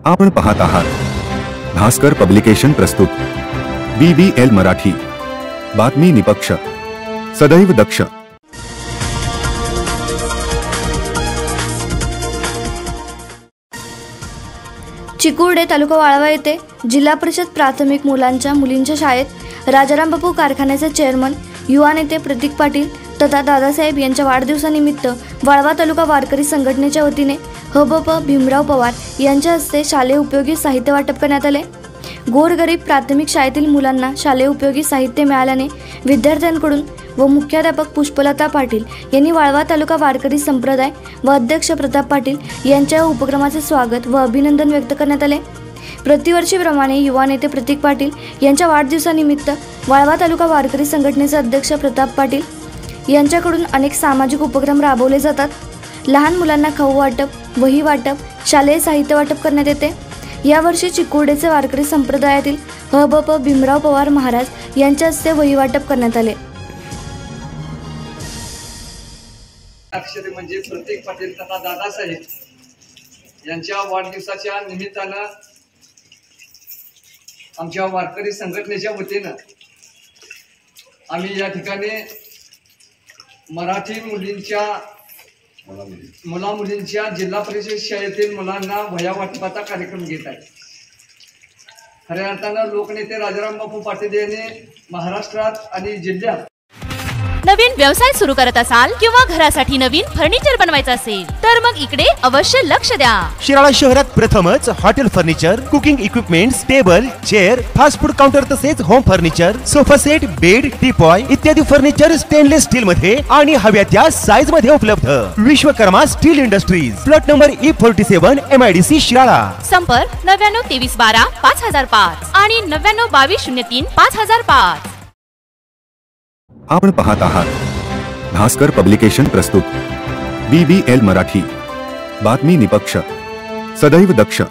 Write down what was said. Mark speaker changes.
Speaker 1: आपण पाहत आहात भास्कर पब्लिकेशन प्रस्तुत BBL मराठी, बातमी निपक्ष, सदैव दक्ष।
Speaker 2: चिकुर्डे तालुका वाळवा येथे जिल्हा परिषद प्राथमिक मुलींच्या शाळेत राजाराम बापू कारखान्याचे चेअरमन युवा नेते प्रतीक पाटील तथा दादासाहेब यांच्या वाढदिवसानिमित्त वाळवा तालुका वारकरी संघटनेच्या वतीने हबप भीमराव पवार यांच्या हस्ते शालेय उपयोगी साहित्य वाटप करण्यात आले। गोरगरीब प्राथमिक शाळेतील मुलांना शालेय उपयोगी साहित्य मिळाल्याने विद्यार्थ्यांकडून व मुख्याध्यापक पुष्पलता पाटील यांनी वाळवा तालुका वारकरी संप्रदाय व अध्यक्ष प्रताप पाटील यांच्या उपक्रमाचे स्वागत व अभिनंदन व्यक्त करण्यात आले। प्रतिवर्षीप्रमाणे युवा नेते प्रतीक पाटील यांच्या वाढदिवसानिमित्त वाळवा तालुका वारकरी संघटनेचे अध्यक्ष प्रताप पाटील यांच्याकडून अनेक सामाजिक उपक्रम राबवले जातात। लहान मुलांना खाऊ वाटप, वही वाटप, शालेय साहित्य वाटप करण्यात येते। यावर्षी चिकुर्डेचे वारकरी संप्रदायातील हबप भीमराव पवार महाराज यांच्या हस्ते वही वाटप करण्यात आले।
Speaker 3: अक्षरे म्हणजे प्रतीक पाटील तथा दादासाहेब यांच्या वाढदिवसाच्या निमित्तानं आमच्या वारकरी संघटनेच्या वतीनं आम्ही या ठिकाणी मराठी मुलींच्या जिल्हा परिषद शाळेतील मुलांना वह्या वाटपाचा कार्यक्रम घेत आहे। खऱ्या अर्थानं लोकनेते राजाराम बापू पाटील यांनी महाराष्ट्रात आणि जिल्ह्यात
Speaker 4: नवीन व्यवसाय सुरू करत असाल किंवा घरासाठी नवीन फर्निचर बनवायचं असेल तर मग इकडे अवश्य लक्ष द्या।
Speaker 5: शिराळा शहरात प्रथमच hotel furniture, cooking equipments, table, chair, fast food counter तसेच home furniture, sofa set, bed, teapoy इत्यादी फर्निचर स्टेनलेस स्टील मध्ये आणि हव्या त्या साइज मध्ये उपलब्ध। Vishwakarma steel industries, plot number E47 MIDC Shirala.
Speaker 4: संपर्क 99 23 12 5005 आणि 99 22 03 5005।
Speaker 1: आपण पाहत आहात भास्कर पब्लिकेशन प्रस्तुत BBL मराठी, बातमी निपक्ष, सदैव दक्ष।